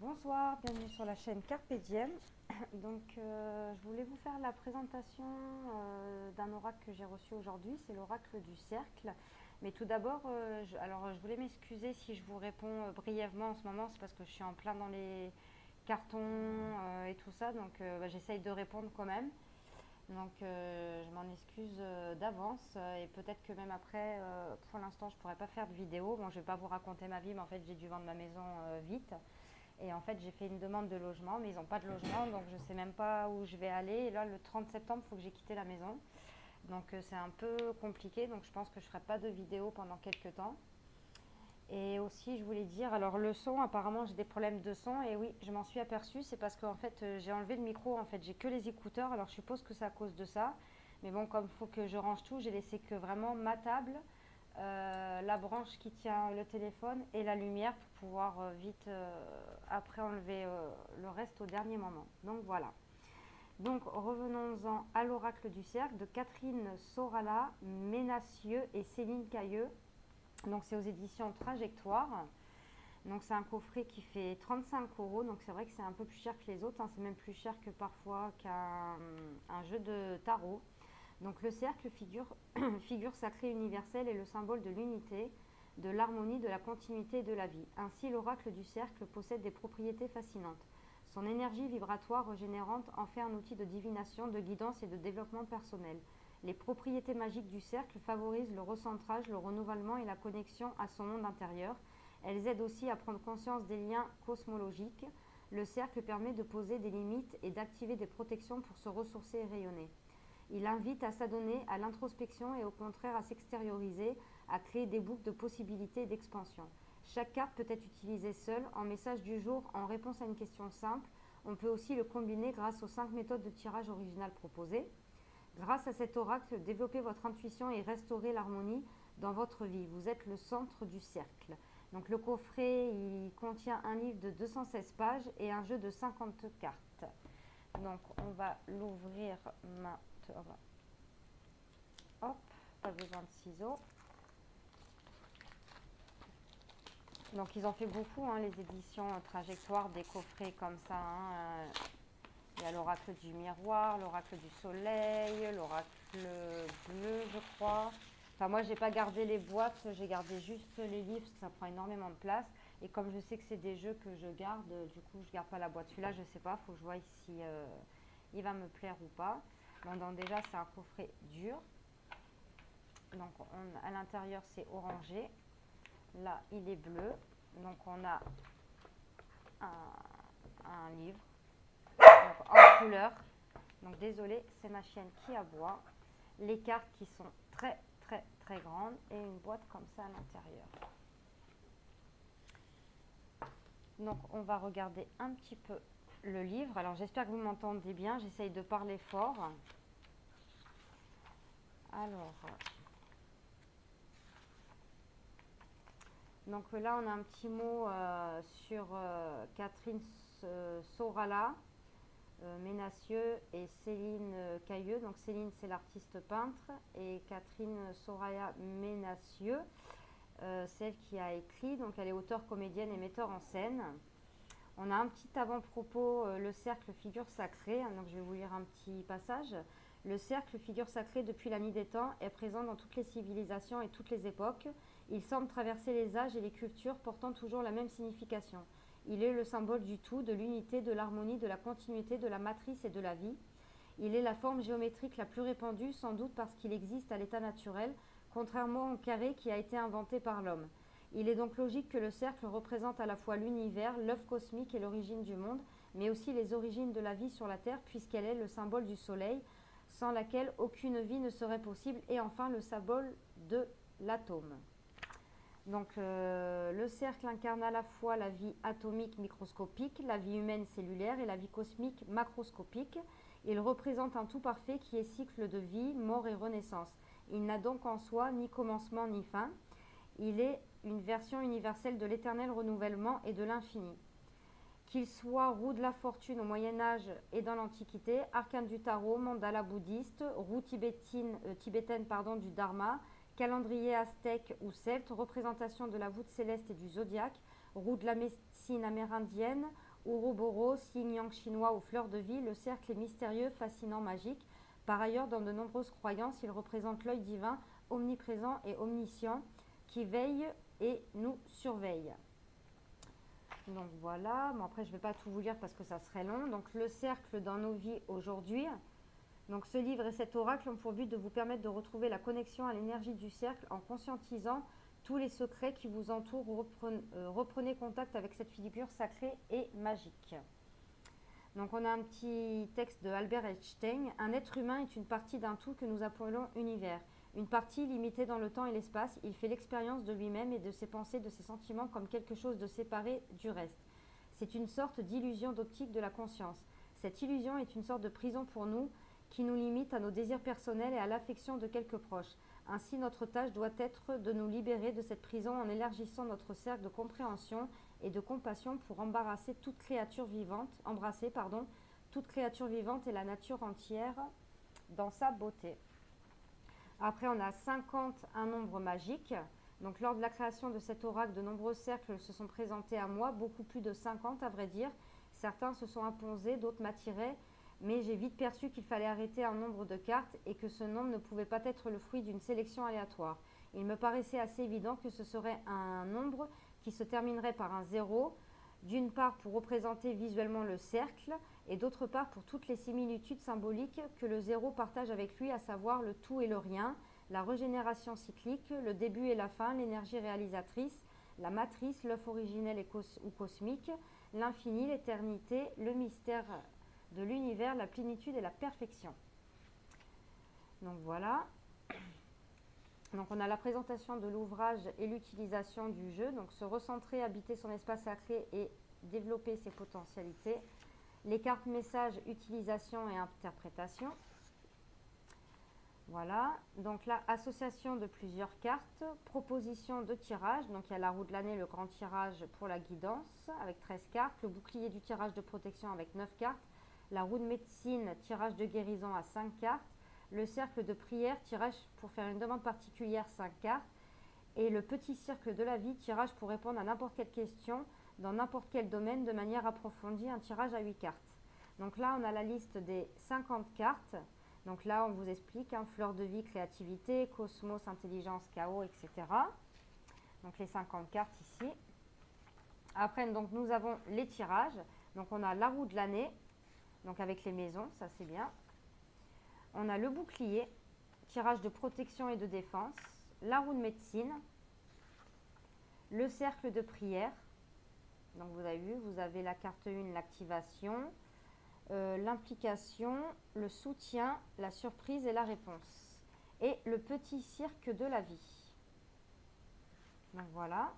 Bonsoir, bienvenue sur la chaîne Carpe Diem. Donc, je voulais vous faire la présentation d'un oracle que j'ai reçu aujourd'hui. C'est l'oracle du cercle. Mais tout d'abord, je voulais m'excuser si je vous réponds brièvement en ce moment. C'est parce que je suis en plein dans les cartons et tout ça. Donc, j'essaye de répondre quand même. Donc, je m'en excuse d'avance. Et peut-être que même après, pour l'instant, je ne pourrais pas faire de vidéo. Bon, je ne vais pas vous raconter ma vie, mais en fait, j'ai dû vendre ma maison vite. Et en fait, j'ai fait une demande de logement, mais ils n'ont pas de logement, donc je ne sais même pas où je vais aller. Et là, le 30 septembre, il faut que j'ai quitté la maison. Donc, c'est un peu compliqué, donc je pense que je ne ferai pas de vidéo pendant quelques temps. Et aussi, je voulais dire, alors le son, apparemment, j'ai des problèmes de son. Et oui, je m'en suis aperçue, c'est parce qu'en fait, j'ai enlevé le micro. En fait, j'ai que les écouteurs, alors je suppose que c'est à cause de ça. Mais bon, comme il faut que je range tout, j'ai laissé que vraiment ma table, la branche qui tient le téléphone et la lumière pour pouvoir vite après enlever le reste au dernier moment. Donc voilà. Donc revenons-en à l'oracle du cercle de Catherine Sorala, Ménacieux et Céline Cailleux. Donc c'est aux éditions Trajectoire. Donc c'est un coffret qui fait 35 euros. Donc c'est vrai que c'est un peu plus cher que les autres, hein. C'est même plus cher que parfois qu'un jeu de tarot. Donc le cercle figure sacrée universelle et le symbole de l'unité, de l'harmonie, de la continuité et de la vie. Ainsi, l'oracle du cercle possède des propriétés fascinantes. Son énergie vibratoire régénérante en fait un outil de divination, de guidance et de développement personnel. Les propriétés magiques du cercle favorisent le recentrage, le renouvellement et la connexion à son monde intérieur. Elles aident aussi à prendre conscience des liens cosmologiques. Le cercle permet de poser des limites et d'activer des protections pour se ressourcer et rayonner. Il invite à s'adonner à l'introspection et au contraire à s'extérioriser, à créer des boucles de possibilités et d'expansion. Chaque carte peut être utilisée seule, en message du jour, en réponse à une question simple. On peut aussi le combiner grâce aux 5 méthodes de tirage originales proposées. Grâce à cet oracle, développez votre intuition et restaurez l'harmonie dans votre vie. Vous êtes le centre du cercle. Donc le coffret, il contient un livre de 216 pages et un jeu de 50 cartes. Donc on va l'ouvrir maintenant. Hop, pas besoin de ciseaux. Donc ils ont fait beaucoup, hein, les éditions Trajectoire, des coffrets comme ça. Il y a l'oracle du miroir, l'oracle du soleil, l'oracle bleu, je crois. Enfin, moi, j'ai pas gardé les boîtes, j'ai gardé juste les livres parce que ça prend énormément de place. Et comme je sais que c'est des jeux que je garde, du coup, je garde pas la boîte. Celui-là, je sais pas, faut que je vois si il va me plaire ou pas. Donc déjà, c'est un coffret dur. Donc à l'intérieur, c'est orangé. Là, il est bleu. Donc on a un livre donc, en couleur. Donc désolé, c'est ma chienne qui aboie. Les cartes qui sont très très très grandes et une boîte comme ça à l'intérieur. Donc on va regarder un petit peu le livre. Alors j'espère que vous m'entendez bien. J'essaye de parler fort. Alors, donc là on a un petit mot sur Catherine Sorala, Ménacieux et Céline Cailleux. Donc Céline, c'est l'artiste peintre et Catherine Soraya Ménacieux, celle qui a écrit. Donc elle est auteure, comédienne et metteur en scène. On a un petit avant-propos, le cercle figure sacrée. Donc je vais vous lire un petit passage. Le cercle figure sacrée depuis la nuit des temps est présent dans toutes les civilisations et toutes les époques. Il semble traverser les âges et les cultures portant toujours la même signification. Il est le symbole du tout, de l'unité, de l'harmonie, de la continuité, de la matrice et de la vie. Il est la forme géométrique la plus répandue, sans doute parce qu'il existe à l'état naturel, contrairement au carré qui a été inventé par l'homme. Il est donc logique que le cercle représente à la fois l'univers, l'œuf cosmique et l'origine du monde, mais aussi les origines de la vie sur la Terre, puisqu'elle est le symbole du soleil, sans laquelle aucune vie ne serait possible, et enfin le symbole de l'atome. Donc le cercle incarne à la fois la vie atomique microscopique, la vie humaine cellulaire et la vie cosmique macroscopique. Il représente un tout parfait qui est cycle de vie, mort et renaissance. Il n'a donc en soi ni commencement ni fin. Il est une version universelle de l'éternel renouvellement et de l'infini. Qu'il soit roue de la fortune au Moyen-Âge et dans l'Antiquité, arcane du tarot, mandala bouddhiste, roue tibétaine du dharma, calendrier aztèque ou celte, représentation de la voûte céleste et du zodiaque, roue de la médecine amérindienne Ouroboros, yin-yang chinois ou fleur de vie, le cercle est mystérieux, fascinant, magique. Par ailleurs, dans de nombreuses croyances, il représente l'œil divin, omniprésent et omniscient, qui veille et nous surveille. Donc voilà, bon après je ne vais pas tout vous lire parce que ça serait long. Donc le cercle dans nos vies aujourd'hui. Donc ce livre et cet oracle ont pour but de vous permettre de retrouver la connexion à l'énergie du cercle en conscientisant tous les secrets qui vous entourent. Reprenez contact avec cette figure sacrée et magique. Donc on a un petit texte de Albert Einstein. Un être humain est une partie d'un tout que nous appelons univers. Une partie limitée dans le temps et l'espace. Il fait l'expérience de lui-même et de ses pensées, de ses sentiments comme quelque chose de séparé du reste. C'est une sorte d'illusion d'optique de la conscience. Cette illusion est une sorte de prison pour nous qui nous limite à nos désirs personnels et à l'affection de quelques proches. Ainsi, notre tâche doit être de nous libérer de cette prison en élargissant notre cercle de compréhension et de compassion pour embrasser toute créature vivante et la nature entière dans sa beauté. Après, on a 50, un nombre magique. Donc, lors de la création de cet oracle, de nombreux cercles se sont présentés à moi, beaucoup plus de 50 à vrai dire. Certains se sont imposés, d'autres m'attiraient, mais j'ai vite perçu qu'il fallait arrêter un nombre de cartes et que ce nombre ne pouvait pas être le fruit d'une sélection aléatoire. Il me paraissait assez évident que ce serait un nombre qui se terminerait par un 0, d'une part pour représenter visuellement le cercle et d'autre part pour toutes les similitudes symboliques que le 0 partage avec lui, à savoir le tout et le rien, la régénération cyclique, le début et la fin, l'énergie réalisatrice, la matrice, l'œuf originel ou cosmique, l'infini, l'éternité, le mystère de l'univers, la plénitude et la perfection. Donc voilà. Donc on a la présentation de l'ouvrage et l'utilisation du jeu. Donc se recentrer, habiter son espace sacré et développer ses potentialités. Les cartes messages, utilisation et interprétation. Voilà. Donc là, association de plusieurs cartes. Proposition de tirage. Donc il y a la roue de l'année, le grand tirage pour la guidance avec 13 cartes. Le bouclier du tirage de protection avec 9 cartes. La roue de médecine, tirage de guérison à 5 cartes. Le cercle de prière, tirage pour faire une demande particulière, 5 cartes. Et le petit cercle de la vie, tirage pour répondre à n'importe quelle question dans n'importe quel domaine de manière approfondie, un tirage à 8 cartes. Donc là, on a la liste des 50 cartes. Donc là, on vous explique, fleur de vie, créativité, cosmos, intelligence, chaos, etc. Donc les 50 cartes ici. Après, donc, nous avons les tirages. Donc on a la roue de l'année, donc avec les maisons, ça c'est bien. On a le bouclier, tirage de protection et de défense, la roue de médecine, le cercle de prière. Donc vous avez vu, vous avez la carte 1, l'activation, l'implication, le soutien, la surprise et la réponse. Et le petit cirque de la vie. Donc voilà.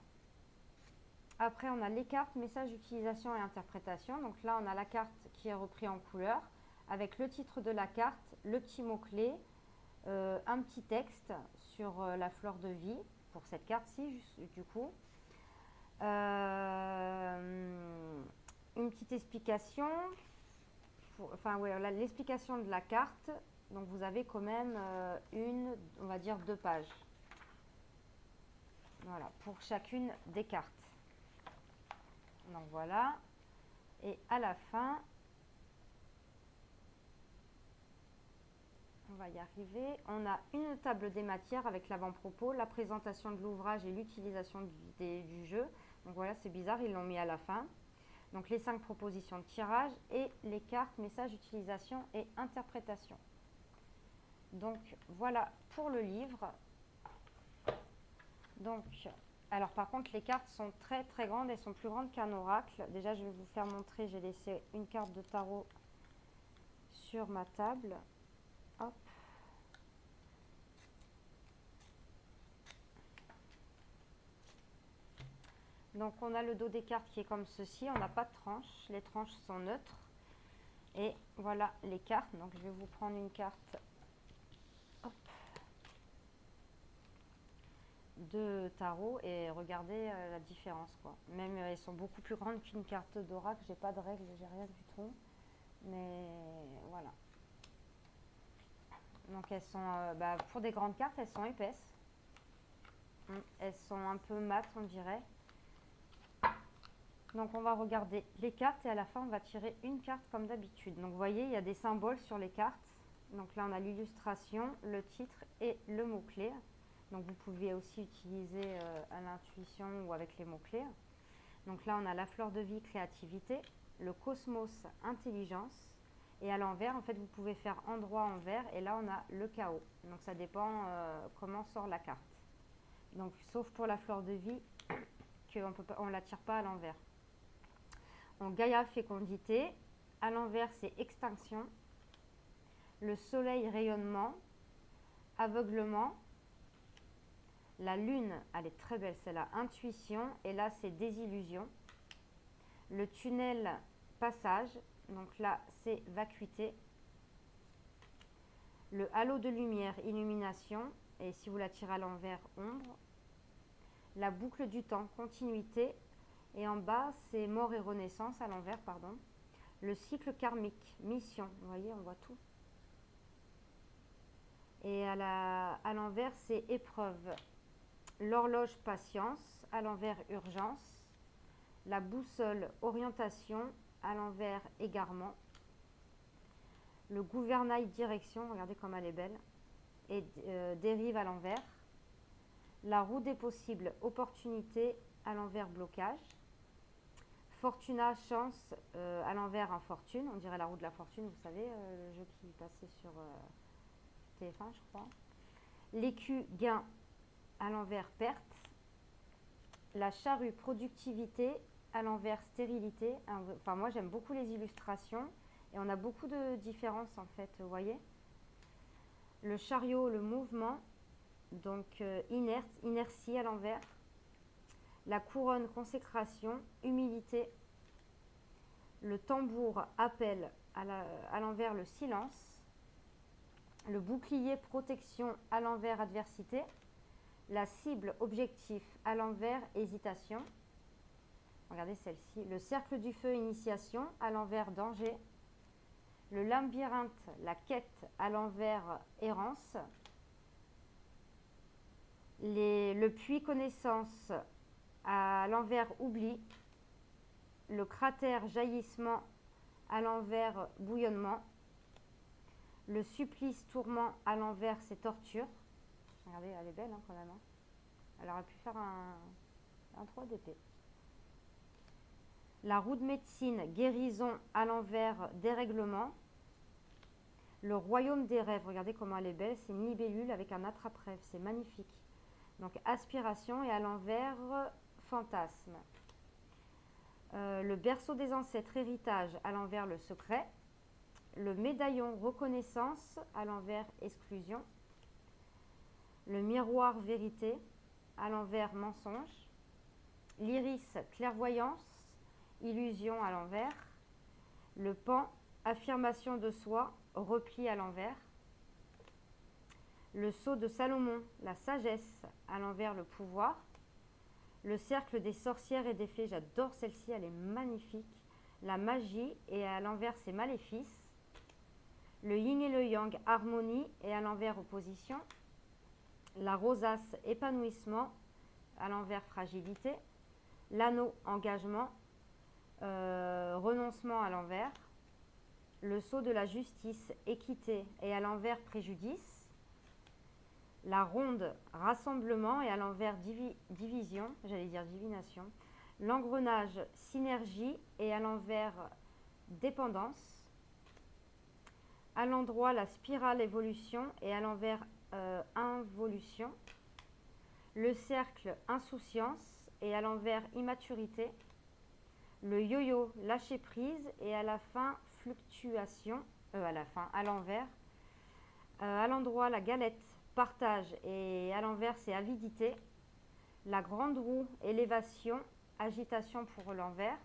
Après, on a les cartes, messages, utilisation et interprétation. Donc là, on a la carte qui est reprise en couleur avec le titre de la carte, le petit mot-clé, un petit texte sur la fleur de vie pour cette carte-ci, du coup. Une petite explication, l'explication de la carte. Donc vous avez quand même on va dire 2 pages. Voilà, pour chacune des cartes. Donc voilà. Et à la fin, on va y arriver. On a une table des matières avec l'avant-propos, la présentation de l'ouvrage et l'utilisation du jeu. Donc voilà, c'est bizarre, ils l'ont mis à la fin. Donc les 5 propositions de tirage et les cartes, messages, utilisation et interprétation. Donc voilà pour le livre. Donc, alors par contre, les cartes sont très très grandes, elles sont plus grandes qu'un oracle. Déjà, je vais vous faire montrer, j'ai laissé une carte de tarot sur ma table. Hop. Donc on a le dos des cartes qui est comme ceci, on n'a pas de tranches, les tranches sont neutres. Et voilà les cartes, donc je vais vous prendre une carte de tarot et regardez la différence quoi. Même elles sont beaucoup plus grandes qu'une carte d'oracle, j'ai pas de règles, j'ai rien du tout. Mais voilà. Donc elles sont, pour des grandes cartes, elles sont épaisses. Elles sont un peu mates, on dirait. Donc on va regarder les cartes et à la fin on va tirer une carte comme d'habitude. Donc vous voyez, il y a des symboles sur les cartes. Donc là on a l'illustration, le titre et le mot-clé. Donc vous pouvez aussi utiliser à l'intuition ou avec les mots-clés. Donc là on a la fleur de vie, créativité, le cosmos, intelligence. Et à l'envers, en fait, vous pouvez faire endroit envers et là on a le chaos. Donc ça dépend comment sort la carte. Donc sauf pour la fleur de vie, qu'on ne la tire pas à l'envers. En Gaïa, fécondité. À l'envers, c'est extinction. Le soleil, rayonnement. Aveuglement. La lune, elle est très belle, c'est la intuition. Et là, c'est désillusion. Le tunnel, passage. Donc là, c'est vacuité. Le halo de lumière, illumination. Et si vous la tirez à l'envers, ombre. La boucle du temps, continuité. Et en bas, c'est mort et renaissance, à l'envers, pardon. Le cycle karmique, mission. Vous voyez, on voit tout. Et à l'envers, c'est épreuve. L'horloge, patience. À l'envers, urgence. La boussole, orientation. À l'envers, égarement. Le gouvernail, direction. Regardez comme elle est belle. Et dérive à l'envers. La roue des possibles, opportunité. À l'envers, blocage. Fortuna, chance, à l'envers, infortune. On dirait la roue de la fortune, vous savez, le jeu qui passait sur TF1, je crois. L'écu, gain, à l'envers, perte. La charrue, productivité, à l'envers, stérilité. Enfin, moi, j'aime beaucoup les illustrations. Et on a beaucoup de différences, en fait, vous voyez. Le chariot, le mouvement. Donc, inertie à l'envers. La couronne, consécration, humilité. Le tambour, appel, à l'envers, le silence. Le bouclier, protection, à l'envers, adversité. La cible, objectif, à l'envers, hésitation. Regardez celle-ci. Le cercle du feu, initiation, à l'envers, danger. Le labyrinthe, la quête, à l'envers, errance. Le puits, connaissance, à l'envers, oubli. Le cratère, jaillissement, à l'envers, bouillonnement. Le supplice, tourment, à l'envers, c'est torture. Regardez, elle est belle, hein, quand même. Hein. Elle aurait pu faire un 3 d'épée. La roue de médecine, guérison, à l'envers, dérèglement. Le royaume des rêves, regardez comment elle est belle. C'est une libellule avec un attrape-rêve, c'est magnifique. Donc aspiration et à l'envers, fantasme. Le berceau des ancêtres, héritage, à l'envers, le secret. Le médaillon, reconnaissance, à l'envers, exclusion. Le miroir, vérité, à l'envers, mensonge. L'iris, clairvoyance, illusion, à l'envers. Le pan, affirmation de soi, repli, à l'envers. Le sceau de Salomon, la sagesse, à l'envers, le pouvoir. Le cercle des sorcières et des fées, j'adore celle-ci, elle est magnifique. La magie, et à l'envers, c'est maléfice. Le yin et le yang, harmonie, et à l'envers, opposition. La rosace, épanouissement, à l'envers, fragilité. L'anneau, engagement, renoncement, à l'envers. Le sceau de la justice, équité, et à l'envers, préjudice. La ronde, rassemblement, et à l'envers, division, j'allais dire divination. L'engrenage, synergie, et à l'envers, dépendance. À l'endroit, la spirale, évolution, et à l'envers, involution. Le cercle, insouciance, et à l'envers, immaturité. Le yo-yo, lâcher prise, et à la fin, fluctuation, à l'envers. À l'endroit, la galette, partage, et à l'envers, c'est avidité. La grande roue, élévation, agitation pour l'envers.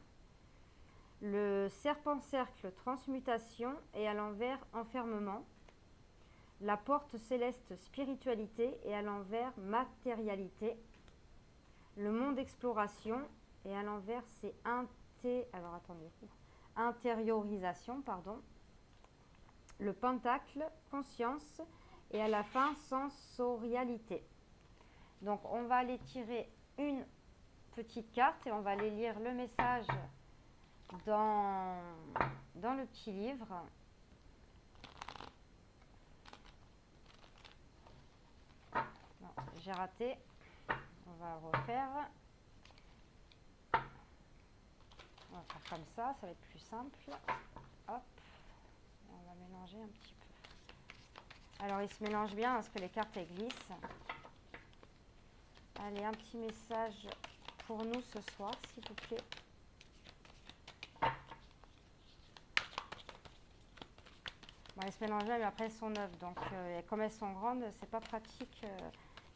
Le serpent-cercle, transmutation, et à l'envers, enfermement. La porte céleste, spiritualité, et à l'envers, matérialité. Le monde, exploration, et à l'envers, c'est intériorisation, pardon. Le pentacle, conscience, et à la fin, sensorialité. Donc, on va aller tirer une petites cartes et on va aller lire le message dans le petit livre. Non, j'ai raté. On va refaire. On va faire comme ça va être plus simple. Hop, on va mélanger un petit peu. Alors il se mélange bien parce que les cartes elles glissent. Allez, un petit message pour nous ce soir, s'il vous plaît. Bon, elles se mélangent bien, mais après elles sont neuves. Donc comme elles sont grandes, c'est pas pratique.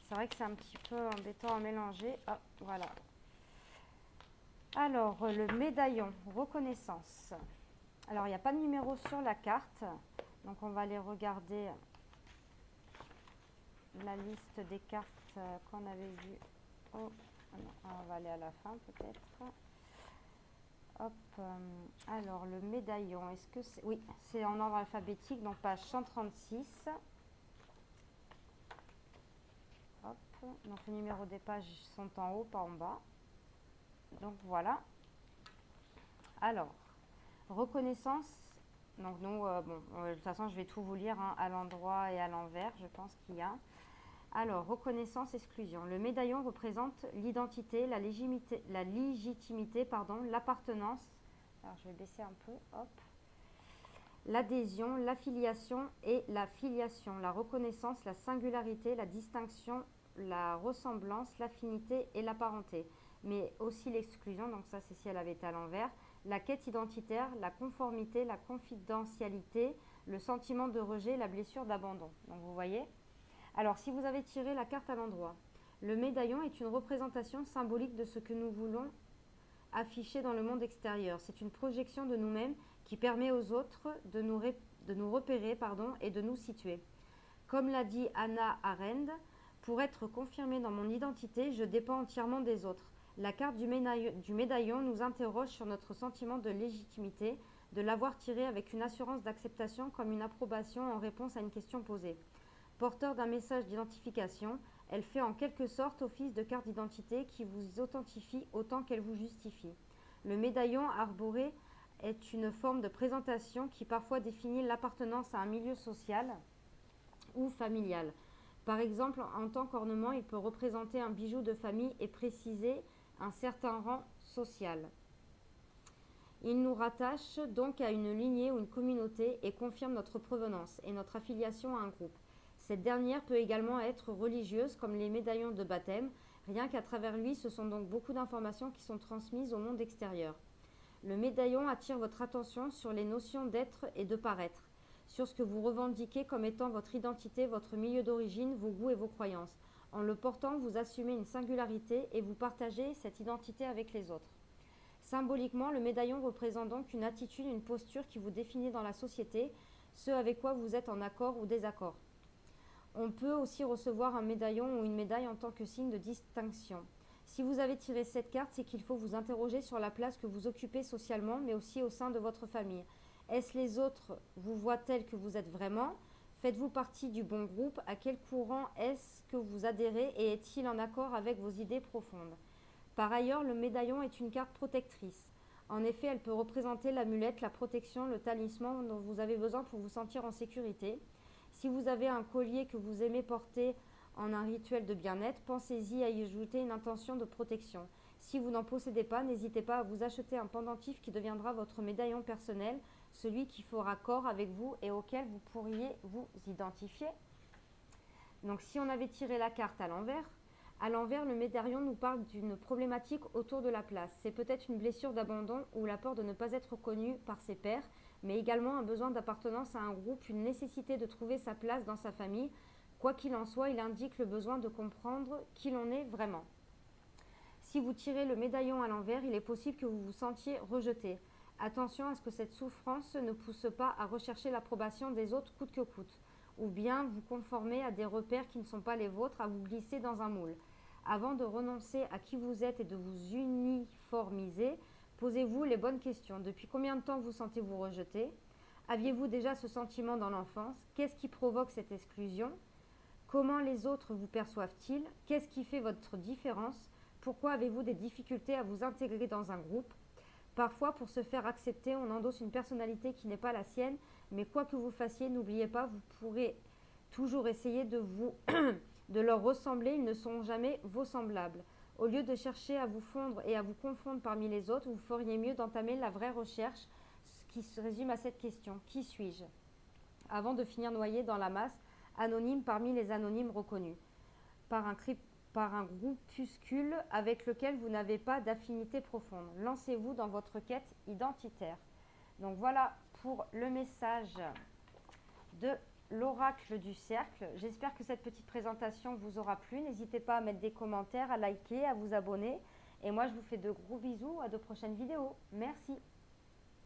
C'est vrai que c'est un petit peu embêtant à mélanger. Ah, voilà. Alors, le médaillon, reconnaissance. Alors, il n'y a pas de numéro sur la carte. Donc, on va aller regarder la liste des cartes qu'on avait vues. Oh, non, on va aller à la fin peut-être. Hop. Alors, le médaillon, est-ce que c'est... Oui, c'est en ordre alphabétique, donc page 136. Hop. Donc, les numéros des pages sont en haut, pas en bas. Donc voilà. Alors, reconnaissance. Donc nous, de toute façon, je vais tout vous lire hein, à l'endroit et à l'envers. Je pense qu'il y a. Alors, reconnaissance, exclusion. Le médaillon représente l'identité, la légitimité, l'appartenance. Alors, je vais baisser un peu. Hop. L'adhésion, l'affiliation et la filiation. La reconnaissance, la singularité, la distinction, la ressemblance, l'affinité et la parenté. Mais aussi l'exclusion, donc ça c'est si elle avait été à l'envers, la quête identitaire, la conformité, la confidentialité, le sentiment de rejet, la blessure d'abandon. Donc vous voyez. Alors si vous avez tiré la carte à l'endroit, le médaillon est une représentation symbolique de ce que nous voulons afficher dans le monde extérieur. C'est une projection de nous-mêmes qui permet aux autres de nous repérer et de nous situer. Comme l'a dit Hannah Arendt, pour être confirmée dans mon identité, je dépends entièrement des autres. La carte du médaillon nous interroge sur notre sentiment de légitimité, de l'avoir tiré avec une assurance d'acceptation comme une approbation en réponse à une question posée. Porteur d'un message d'identification, elle fait en quelque sorte office de carte d'identité qui vous authentifie autant qu'elle vous justifie. Le médaillon arboré est une forme de présentation qui parfois définit l'appartenance à un milieu social ou familial. Par exemple, en tant qu'ornement, il peut représenter un bijou de famille et préciser un certain rang social. Il nous rattache donc à une lignée ou une communauté et confirme notre provenance et notre affiliation à un groupe. Cette dernière peut également être religieuse comme les médaillons de baptême. Rien qu'à travers lui, ce sont donc beaucoup d'informations qui sont transmises au monde extérieur. Le médaillon attire votre attention sur les notions d'être et de paraître, sur ce que vous revendiquez comme étant votre identité, votre milieu d'origine, vos goûts et vos croyances. En le portant, vous assumez une singularité et vous partagez cette identité avec les autres. Symboliquement, le médaillon représente donc une attitude, une posture qui vous définit dans la société, ce avec quoi vous êtes en accord ou désaccord. On peut aussi recevoir un médaillon ou une médaille en tant que signe de distinction. Si vous avez tiré cette carte, c'est qu'il faut vous interroger sur la place que vous occupez socialement, mais aussi au sein de votre famille. Est-ce les autres vous voient tel que vous êtes vraiment? Faites-vous partie du bon groupe? À quel courant est-ce que vous adhérez et est-il en accord avec vos idées profondes? Par ailleurs, le médaillon est une carte protectrice. En effet, elle peut représenter l'amulette, la protection, le talisman dont vous avez besoin pour vous sentir en sécurité. Si vous avez un collier que vous aimez porter en un rituel de bien-être, pensez-y à y ajouter une intention de protection. Si vous n'en possédez pas, n'hésitez pas à vous acheter un pendentif qui deviendra votre médaillon personnel, celui qui fera corps avec vous et auquel vous pourriez vous identifier. Donc si on avait tiré la carte à l'envers, le médaillon nous parle d'une problématique autour de la place. C'est peut-être une blessure d'abandon ou la peur de ne pas être reconnu par ses pairs, mais également un besoin d'appartenance à un groupe, une nécessité de trouver sa place dans sa famille. Quoi qu'il en soit, il indique le besoin de comprendre qui l'on est vraiment. Si vous tirez le médaillon à l'envers, il est possible que vous vous sentiez rejeté. Attention à ce que cette souffrance ne pousse pas à rechercher l'approbation des autres coûte que coûte, ou bien vous conformer à des repères qui ne sont pas les vôtres, à vous glisser dans un moule. Avant de renoncer à qui vous êtes et de vous uniformiser, posez-vous les bonnes questions. Depuis combien de temps vous sentez-vous rejeté? Aviez-vous déjà ce sentiment dans l'enfance? Qu'est-ce qui provoque cette exclusion? Comment les autres vous perçoivent-ils? Qu'est-ce qui fait votre différence? Pourquoi avez-vous des difficultés à vous intégrer dans un groupe? Parfois, pour se faire accepter, on endosse une personnalité qui n'est pas la sienne, mais quoi que vous fassiez, n'oubliez pas, vous pourrez toujours essayer de leur ressembler, ils ne sont jamais vos semblables. Au lieu de chercher à vous fondre et à vous confondre parmi les autres, vous feriez mieux d'entamer la vraie recherche qui se résume à cette question: qui suis-je? Avant de finir noyé dans la masse, anonyme parmi les anonymes reconnus, par un groupuscule avec lequel vous n'avez pas d'affinité profonde. Lancez-vous dans votre quête identitaire. Donc voilà pour le message de l'oracle du cercle. J'espère que cette petite présentation vous aura plu. N'hésitez pas à mettre des commentaires, à liker, à vous abonner. Et moi, je vous fais de gros bisous. À de prochaines vidéos. Merci.